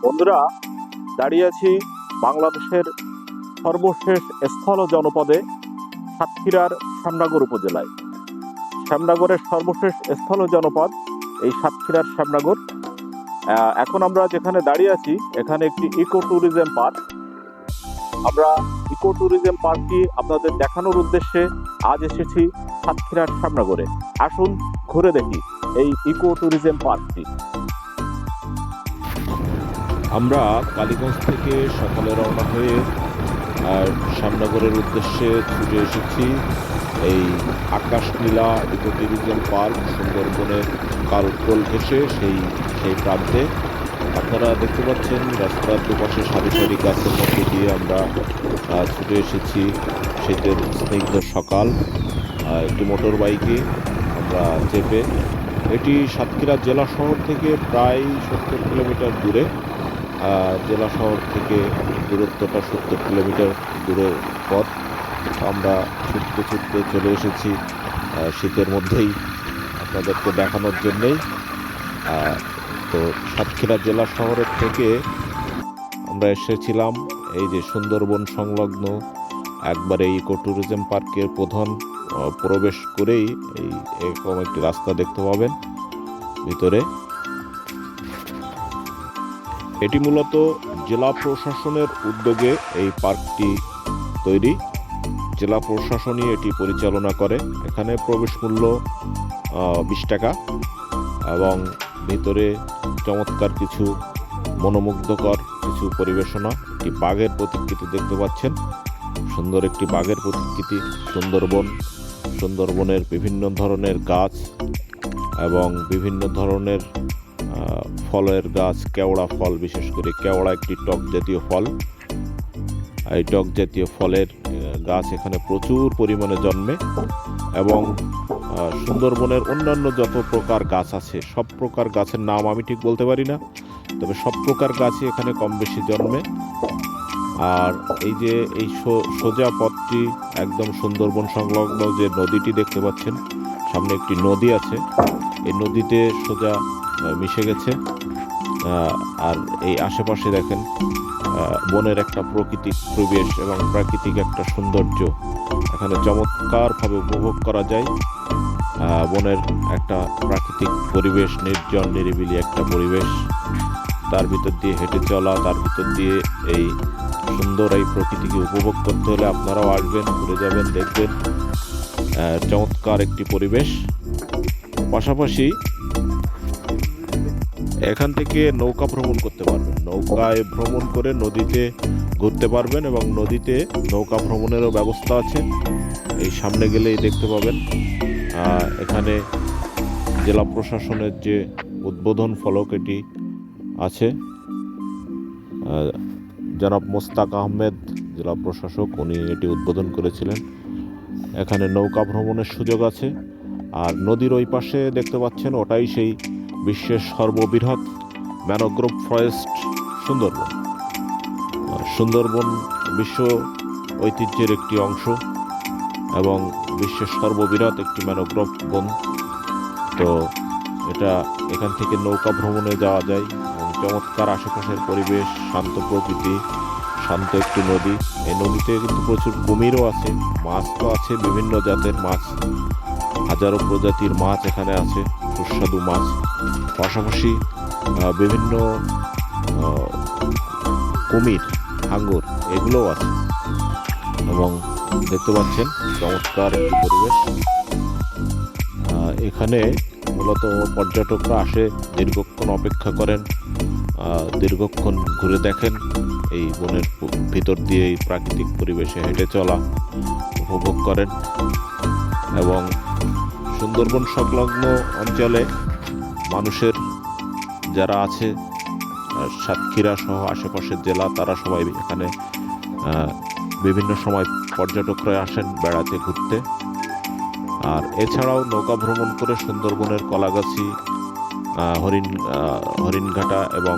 বন্ধুরা, দাঁড়িয়ে আছি বাংলাদেশের সর্বশেষ স্থল জনপদে সাতক্ষীরার শ্যামনগর উপজেলায়। শ্যামনগরের সর্বশেষ স্থল জনপদ এই সাতক্ষীরার শ্যামনগর। এখন আমরা যেখানে দাঁড়িয়ে আছি এখানে একটি ইকো ট্যুরিজম পার্ক। আমরা ইকো ট্যুরিজম পার্কটি আপনাদের দেখানোর উদ্দেশ্যে আজ এসেছি সাতক্ষীরার শ্যামনগরে। আসুন ঘুরে দেখি এই ইকো ট্যুরিজম পার্কটি। আমরা কালীগঞ্জ থেকে সকালে রওনা হয়ে শ্যামনগরের উদ্দেশ্যে ছুটে এসেছি এই আকাশ নীলা ইকো ট্যুরিজম পার্ক, সুন্দরবনের কালকোল ঘেঁষে সেই প্রান্তে। আপনারা দেখতে পাচ্ছেন রাস্তার দুপাশে সারি সারি গাছের মধ্যে দিয়ে আমরা ছুটে এসেছি। শীতের স্নিগ্ধ সকাল, একটি মোটর বাইকে আমরা চেপে। এটি সাতক্ষীরা জেলা শহর থেকে প্রায় 70 কিলোমিটার দূরে। জেলা শহর থেকে দূরত্বটা 70 কিলোমিটার দূরের পথ। আমরা ছুটতে ছুটতে চলে এসেছি শীতের মধ্যেই আপনাদেরকে দেখানোর জন্যেই। তো সাতক্ষীরা জেলা শহরের থেকে আমরা এসেছিলাম এই যে সুন্দরবন সংলগ্ন একবারে ইকো ট্যুরিজম পার্কের প্রধান প্রবেশ করেই এরকম একটি রাস্তা দেখতে পাবেন ভিতরে। এটি মূলত জেলা প্রশাসনের উদ্যোগে এই পার্কটি তৈরি। জেলা প্রশাসনই এটি পরিচালনা করে। এখানে প্রবেশ মূল্য 20 টাকা এবং ভিতরে চমৎকার কিছু মনোমুগ্ধকর কিছু পরিবেশনা। একটি বাঘের প্রতিকৃতি দেখতে পাচ্ছেন, সুন্দর একটি বাঘের প্রতিকৃতি। সুন্দরবনের বিভিন্ন ধরনের গাছ এবং বিভিন্ন ধরনের ফলের গাছ, কেওড়া ফল, বিশেষ করে কেওড়া একটি টক জাতীয় ফল। এই টক জাতীয় ফলের গাছ এখানে প্রচুর পরিমাণে জন্মে এবং সুন্দরবনের অন্যান্য যত প্রকার গাছ আছে সব প্রকার গাছের নাম আমি ঠিক বলতে পারি না, তবে সব প্রকার গাছই এখানে কম বেশি জন্মে। আর এই যে এই সোজা পথটি একদম সুন্দরবন সংলগ্ন যে নদীটি দেখতে পাচ্ছেন, সামনে একটি নদী আছে, এই নদীতে সোজা মিশে গেছে। আর এই আশেপাশে দেখেন বনের একটা প্রাকৃতিক পরিবেশ এবং প্রাকৃতিক একটা সৌন্দর্য এখানে চমৎকারভাবে উপভোগ করা যায়। বনের একটা প্রাকৃতিক পরিবেশ, নির্জন নিরিবিলি একটা পরিবেশ, তার ভিতর দিয়ে হেঁটে চলা, তার ভিতর দিয়ে এই সুন্দর এই প্রকৃতিকে উপভোগ করতে হলে আপনারাও আসবেন, ঘুরে যাবেন, দেখবেন চমৎকার একটি পরিবেশ। পাশাপাশি এখান থেকে নৌকা ভ্রমণ করতে পারবেন, নৌকায় ভ্রমণ করে নদীতে ঘুরতে পারবেন এবং নদীতে নৌকা ভ্রমণেরও ব্যবস্থা আছে। এই সামনে গেলেই দেখতে পাবেন এখানে জেলা প্রশাসনের যে উদ্বোধন ফলক এটি আছে। জনাব মোস্তাক আহমেদ জেলা প্রশাসক, উনি এটি উদ্বোধন করেছিলেন। এখানে নৌকা ভ্রমণের সুযোগ আছে। আর নদীর ওই পাশে দেখতে পাচ্ছেন ওটাই সেই বিশ্বের সর্ববৃহৎ ম্যানগ্রোভ ফরেস্ট সুন্দরবন। সুন্দরবন বিশ্ব ঐতিহ্যের একটি অংশ এবং বিশ্বের সর্ববৃহৎ একটি ম্যানগ্রোভ বন। তো এখান থেকে নৌকা ভ্রমণে যাওয়া যায় এবং চমৎকার আশেপাশের পরিবেশ, শান্ত প্রকৃতি, শান্ত একটি নদী। এই নদীতে কিন্তু প্রচুর কুমিরও আছে, মাছ তো আছে, বিভিন্ন জাতের মাছ, হাজারো প্রজাতির মাছ এখানে আছে, সুস্বাদু মাছ। পাশাপাশি বিভিন্ন কুমির, হাঙ্গর এগুলোও আছে এবং দেখতে পাচ্ছেন চমৎকার একটি পরিবেশ। এখানে মূলত পর্যটকরা আসে, দীর্ঘক্ষণ অপেক্ষা করেন, দীর্ঘক্ষণ ঘুরে দেখেন, এই বনের ভিতর দিয়ে এই প্রাকৃতিক পরিবেশে হেঁটে চলা উপভোগ করেন। এবং সুন্দরবন সংলগ্ন অঞ্চলে মানুষের যারা আছে, সাতক্ষীরা সহ আশেপাশের জেলা, তারা সবাই এখানে বিভিন্ন সময় পর্যটকরা আসেন বেড়াতে, ঘুরতে। আর এছাড়াও নৌকা ভ্রমণ করে সুন্দরবনের কলাগাছি, হরিণঘাটা এবং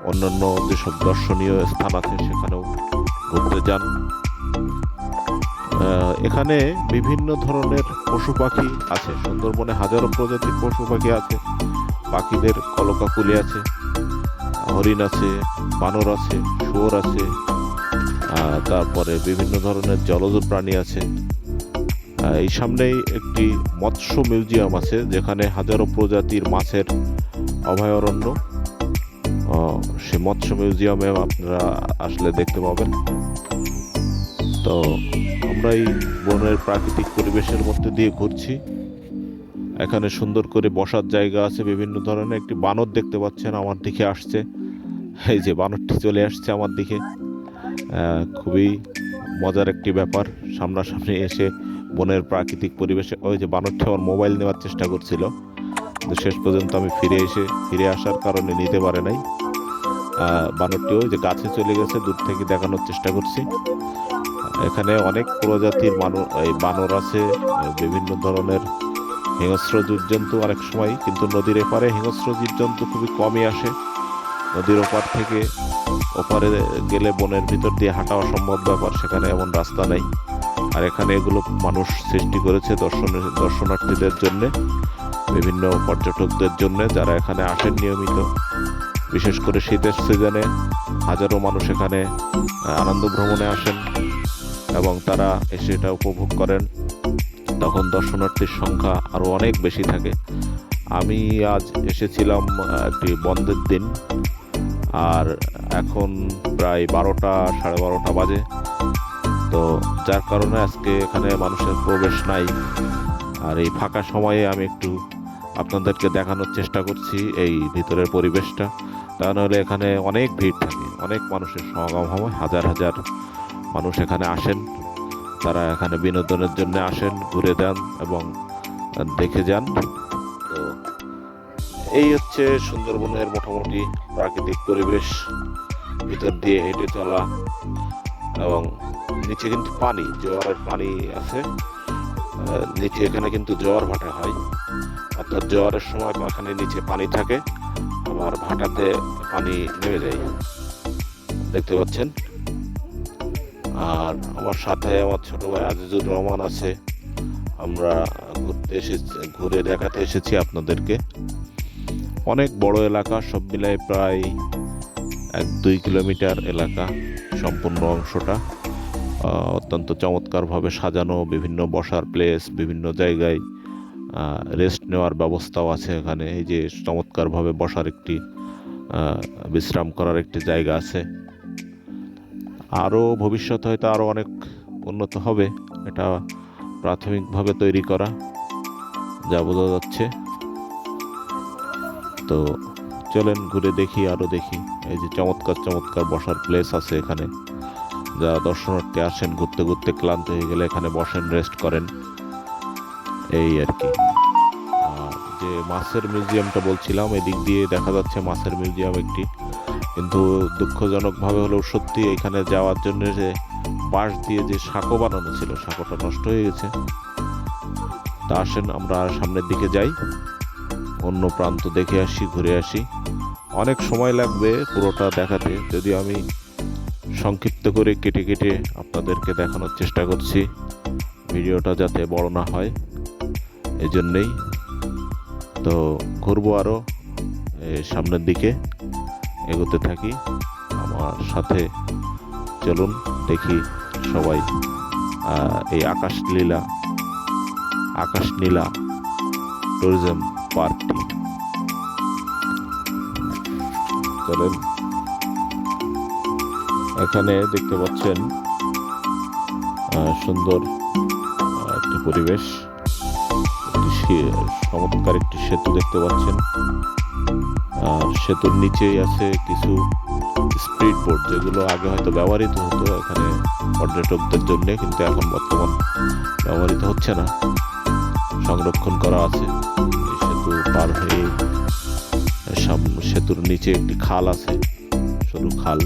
অন্যান্য যেসব দর্শনীয় স্থান আছে সেখানেও ঘুরতে যান। এখানে বিভিন্ন ধরনের পশু পাখি আছে, সুন্দরবনে হাজারো প্রজাতির পশু পাখি আছে, পাখিদের কলকাকুলি আছে, হরিণ আছে, বানর আছে, শুয়োর আছে, তারপরে বিভিন্ন ধরনের জলজ প্রাণী আছে। এই সামনেই একটি মৎস্য মিউজিয়াম আছে, যেখানে হাজারো প্রজাতির মাছের অভয়ারণ্য। সে মৎস্য মিউজিয়ামে আপনারা আসলে দেখতে পাবেন। তো আমরা এই বনের প্রাকৃতিক পরিবেশের মধ্যে দিয়ে ঘুরছি। এখানে সুন্দর করে বসার জায়গা আছে বিভিন্ন ধরনের। একটি বানর দেখতে পাচ্ছেন আমার দিকে আসছে, এই যে বানরটি চলে আসছে আমার দিকে। খুবই মজার একটি ব্যাপার, সামনাসামনি এসে বনের প্রাকৃতিক পরিবেশে। ওই যে বানরটি আমার মোবাইল নেওয়ার চেষ্টা করছিল, কিন্তু শেষ পর্যন্ত আমি ফিরে আসার কারণে নিতে পারে নাই। বানরটি ওই যে গাছে চলে গেছে, দূর থেকে দেখানোর চেষ্টা করছি। এখানে অনেক প্রজাতির বানর আছে, বিভিন্ন ধরনের হিংস্র জীবজন্তু অনেক সময়, কিন্তু নদীর এপারে হিংস্র জীবজন্তু খুবই কমই আসে। নদীর ওপার থেকে ওপারে গেলে বনের ভিতর দিয়ে হাঁটা অসম্ভব ব্যাপার, সেখানে এমন রাস্তা নেই। আর এখানে এগুলো মানুষ সৃষ্টি করেছে দর্শনার্থীদের জন্য, বিভিন্ন পর্যটকদের জন্য, যারা এখানে আসেন নিয়মিত। বিশেষ করে শীতের সিজনে হাজারো মানুষ এখানে আনন্দ ভ্রমণে আসেন এবং তারা এসে এটা উপভোগ করেন। তখন দর্শনার্থীর সংখ্যা আরও অনেক বেশি থাকে। আমি আজ এসেছিলাম একটি বন্ধের দিন, আর এখন প্রায় 12টা, সাড়ে 12টা বাজে। তো যার কারণে আজকে এখানে মানুষের প্রবেশ নাই। আর এই ফাঁকা সময়ে আমি একটু আপনাদেরকে দেখানোর চেষ্টা করছি এই ভিতরের পরিবেশটা। তা নাহলে এখানে অনেক ভিড় থাকে, অনেক মানুষের সমাগম হয়, হাজার হাজার মানুষ এখানে আসেন। তারা এখানে বিনোদনের জন্য আসেন, ঘুরে দেন এবং দেখে যান। তো এই হচ্ছে সুন্দরবনের মোটামুটি প্রাকৃতিক পরিবেশ। ভিতর দিয়ে হেঁটে চলা, এবং নিচে কিন্তু পানি, জোয়ারের পানি আছে নিচে। এখানে কিন্তু জোয়ার ভাটা হয়, অর্থাৎ জোয়ারের সময় এখানে নিচে পানি থাকে, আবার ভাটাতে পানি নেমে যায়, দেখতে পাচ্ছেন। আর আমার সাথে আমার ছোট ভাই আজিজুর রহমান আছে। আমরা ঘুরে দেখাতে এসেছি আপনাদেরকে। অনেক বড় এলাকা, সব মিলায় প্রায় 1-2 কিলোমিটার এলাকা সম্পূর্ণ অংশটা। অত্যন্ত চমৎকারভাবে সাজানো, বিভিন্ন বসার প্লেস, বিভিন্ন জায়গায় রেস্ট নেওয়ার ব্যবস্থাও আছে এখানে। এই যে চমৎকারভাবে বসার একটি বিশ্রাম করার একটি জায়গা আছে। আরও ভবিষ্যৎ হয়তো আরও অনেক উন্নত হবে, এটা প্রাথমিকভাবে তৈরি করা যা বোঝা যাচ্ছে। তো চলেন ঘুরে দেখি, আরও দেখি। এই যে চমৎকার চমৎকার বসার প্লেস আছে এখানে, যারা দর্শনার্থী আসেন ঘুরতে ঘুরতে ক্লান্ত হয়ে গেলে এখানে বসেন, রেস্ট করেন, এই আর কি। যে মাছের মিউজিয়ামটা বলছিলাম, এদিক দিয়ে দেখা যাচ্ছে মাছের মিউজিয়াম একটি, কিন্তু দুঃখজনকভাবে হলেও সত্যি এখানে যাওয়ার জন্য যে বাঁশ দিয়ে যে সাঁকো বানানো ছিল, সাঁকোটা নষ্ট হয়ে গেছে। তা আসেন আমরা সামনের দিকে যাই, অন্য প্রান্ত দেখে আসি, ঘুরে আসি। অনেক সময় লাগবে পুরোটা দেখাতে, যদি আমি সংক্ষিপ্ত করে কেটে কেটে আপনাদেরকে দেখানোর চেষ্টা করছি, ভিডিওটা যাতে বড় না হয়, এই জন্যেই। তো ঘুরবো আরও সামনের দিকে, এগোতে থাকি আমার সাথে। চলুন দেখি সবাই এই আকাশ নীলা ট্যুরিজম পার্কটি। চলেন, এখানে দেখতে পাচ্ছেন সুন্দর একটি পরিবেশ, চমৎকার একটি সেতু দেখতে পাচ্ছেন। আর সেতুর নিচেই আছে কিছু স্পিড বোট, যেগুলো আগে হয়তো ব্যবহৃত হতো এখানে পর্যটকদের জন্য, কিন্তু এখন বর্তমান ব্যবহৃত হচ্ছে না, সংরক্ষণ করা আছে। এই সেতু পার হয়ে সেতুর নিচে একটি খাল আছে, সরু খাল।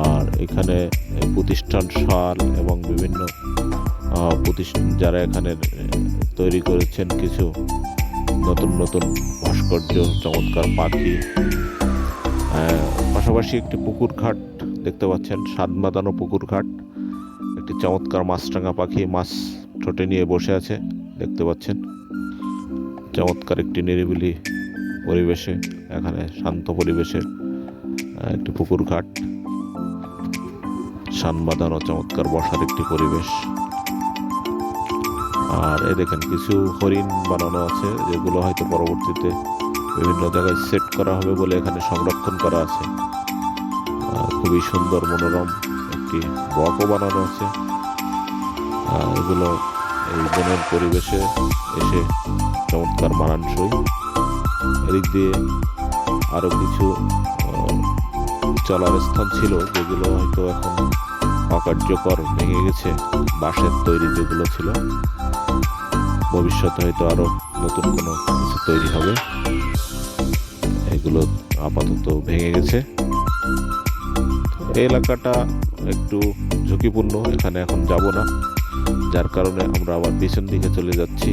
আর এখানে প্রতিষ্ঠান শাল এবং বিভিন্ন প্রতিষ্ঠান যারা এখানে তৈরি করেছেন কিছু নতুন নতুন ভাস্কর্য, চমৎকার পাখি। পাশাপাশি একটি পুকুর ঘাট দেখতে পাচ্ছেন, স্বাদ মাতানো পুকুর ঘাট। একটি চমৎকার মাছরাঙা পাখি মাছ ঠোঁটে নিয়ে বসে আছে, দেখতে পাচ্ছেন। চমৎকার একটি নিরিবিলি পরিবেশে, এখানে শান্ত পরিবেশের একটি পুকুর ঘাট, শান বাঁধানো চমৎকার বসার একটি পরিবেশ। আর এই দেখেন কিছু হরিণ বানানো আছে, যেগুলো হয়তো পরবর্তীতে বিভিন্ন জায়গায় সেট করা হবে বলে এখানে সংরক্ষণ করা আছে। খুবই সুন্দর মনোরম একটি বকও বানানো আছে। এগুলো এই বনের পরিবেশে এসে চমৎকার মানানসই। এদিক দিয়ে আরো কিছু চলার স্থান ছিল, যেগুলো হয়তো এখন অকার্যকর, ভেঙে গেছে। বাঁশের তৈরি যেগুলো ছিল, ভবিষ্যতে হয়তো আরো নতুন কোনো কিছু তৈরি হবে। এগুলো আপাতত ভেঙে গেছে। এই এলাকাটা একটু ঝুঁকিপূর্ণ, এখানে এখন যাব না, যার কারণে আমরা আবার পিছন দিকে চলে যাচ্ছি।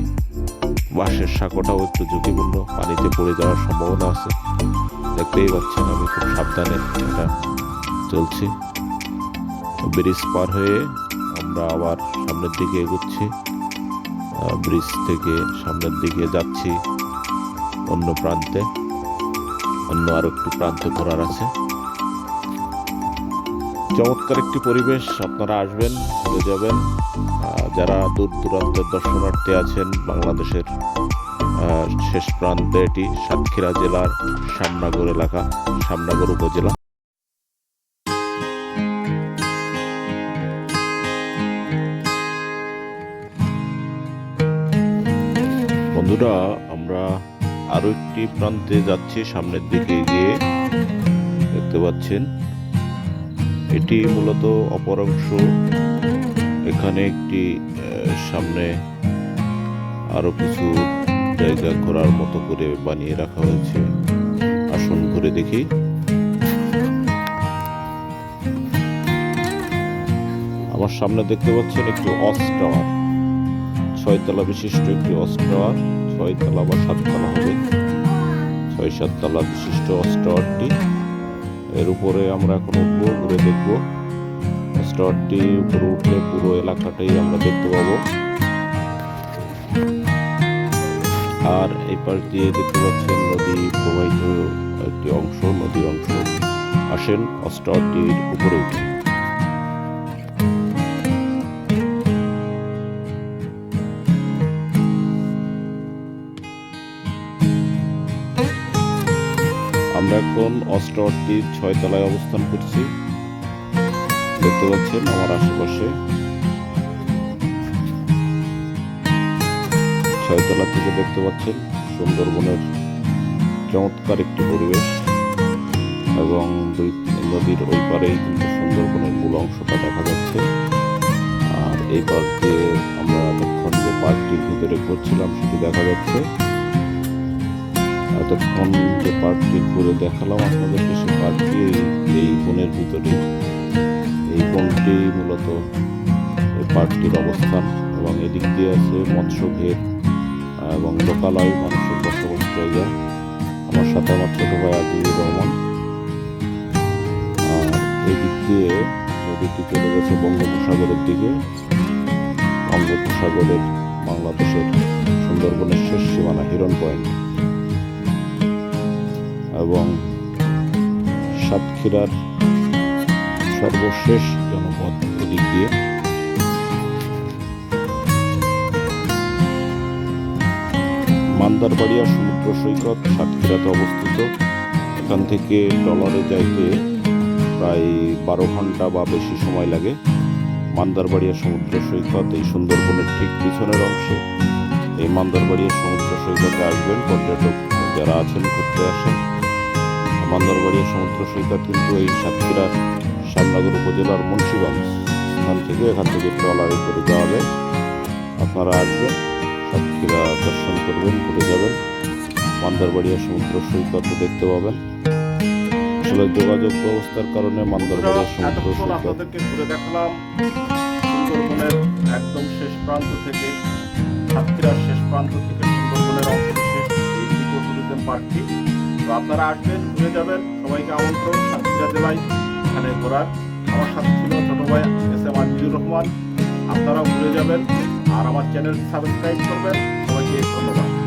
বাঁশের সাঁকোটাও একটু ঝুঁকিপূর্ণ, পানিতে পড়ে যাওয়ার সম্ভাবনা আছে। দেখতেই পাচ্ছেন আমি খুব সাবধানে এটা চলছি। ব্রিজ পার হয়ে আমরা আবার সামনের দিকে এগোচ্ছি। ব্রিজ থেকে সামনের দিকে যাচ্ছি অন্য প্রান্তে, অন্য আরো একটু প্রান্তে ঘোরার আছে। চমৎকার একটি পরিবেশ, আপনারা আসবেন, ঘুরে যাবেন। যারা দূর দূরান্তের দর্শনার্থী আছেন, বাংলাদেশের শেষ প্রান্তে এটি সাতক্ষীরা জেলার শ্যামনগর এলাকা, শ্যামনগর উপজেলা। বন্ধুরা, আমরা আরো একটি প্রান্তে যাচ্ছি সামনের দিকে গিয়ে। দেখতে পাচ্ছেন এটি মূলত অপর অংশ। এখানে একটি সামনে আরো কিছু জায়গা ঘোরার মতো করে বানিয়ে রাখা হয়েছে। আসুন ঘুরে দেখি। আমার সামনে দেখতে পাচ্ছেন একটি অস টাওয়ার, 6 তলা বিশিষ্ট একটি অস টাওয়ার। 6 তলা বা 7 তলা হবে, 6-7 তলা বিশিষ্ট অস টাওয়ারটি। এর উপরে আমরা এখন উঠবো, ঘুরে দেখবো। অস টাওয়ারটি উপরে উঠলে পুরো এলাকাটাই আমরা দেখতে পাবো। আর এই পাশ দিয়ে দেখতে পাচ্ছেন নদী প্রবাহিত একটি অংশ, নদীর অংশ। আসেন অস টাওয়ারটির উপরে উঠি। আমরা এখন অস টাওয়ারটির 6 তলায় অবস্থান করছি। দেখতে পাচ্ছেন আমার আশেপাশে 6 তলা থেকে দেখতে পাচ্ছেন সুন্দরবনের চমৎকার একটি পরিবেশ, এবং নদীর ওই পারেই কিন্তু সুন্দরবনের মূল অংশটা দেখা যাচ্ছে। আর এই পার দিয়ে আমরা এতক্ষণ যে পার্কটির ভিতরে ঘুরছিলাম সেটি দেখা যাচ্ছে। এতক্ষণ যে পার্কটি ঘুরে দেখালাম আপনাদেরকে, সে পার্কটি এই বনের ভিতরে। এই বনটি মূলত এই পার্কটির অবস্থান, এবং এদিক দিয়ে আছে মৎস্য ঘের এবং লোকালয়, মানুষের বসবাস জায়গা। আমার সাথে আমার ছোট ভাই আজিজুর রহমান। আর এই দিক দিয়ে নদীটি চলে গেছে বঙ্গোপসাগরের দিকে। বঙ্গোপসাগরের বাংলাদেশের সুন্দরবনের শেষ সীমানা হিরন পয়েন্ট, এবং সাতক্ষীরার সর্বশেষ জনপদ এদিক দিয়ে। মান্দারবাড়িয়া সমুদ্র সৈকত সাতক্ষীরাতে অবস্থিত। এখান থেকে ট্রলারে যাইতে প্রায় 12 ঘন্টা বা বেশি সময় লাগে। মান্দারবাড়িয়া সমুদ্র সৈকত এই সুন্দরবনের ঠিক পিছনের অংশে। এই মান্দারবাড়িয়া সমুদ্র সৈকতে আসবেন, পর্যটক যারা আছেন ঘুরতে আসেন। মান্দারবাড়িয়া সমুদ্র সৈকত কিন্তু এই সাতক্ষীরার শ্যামনগর উপজেলার মুন্সিগঞ্জ স্থান থেকে, এখান থেকে ট্রলারে করে যাওয়া যায়। আপনারা আসবেন, সাতক্ষীরা দর্শন করবেন, ঘুরে যাবেন, মান্দারবাড়িয়া সমুদ্র সৈকত দেখতে পাবেন। আসলে যোগাযোগ ব্যবস্থার কারণে মান্দারবাড়িয়া সমুদ্র সৈকত আপনাদেরকে ঘুরে দেখালাম সুন্দরবনের একদম শেষ প্রান্ত থেকে, সাতক্ষীরার শেষ প্রান্ত থেকে সুন্দরবনের অংশবিশেষ এই ইকো ট্যুরিজম পার্কটি। তো আপনারা আসবেন, ঘুরে যাবেন। সবাইকে আমন্ত্রণ সাতক্ষীরা জেলায় এখানে ঘোরার। আমার সাথে ছিল ছোট ভাই এস.এম. আজিজুর রহমান। আপনারাও ঘুরে যাবেন আর আমার চ্যানেল সাবস্ক্রাইব করবেন। সবাইকে ধন্যবাদ।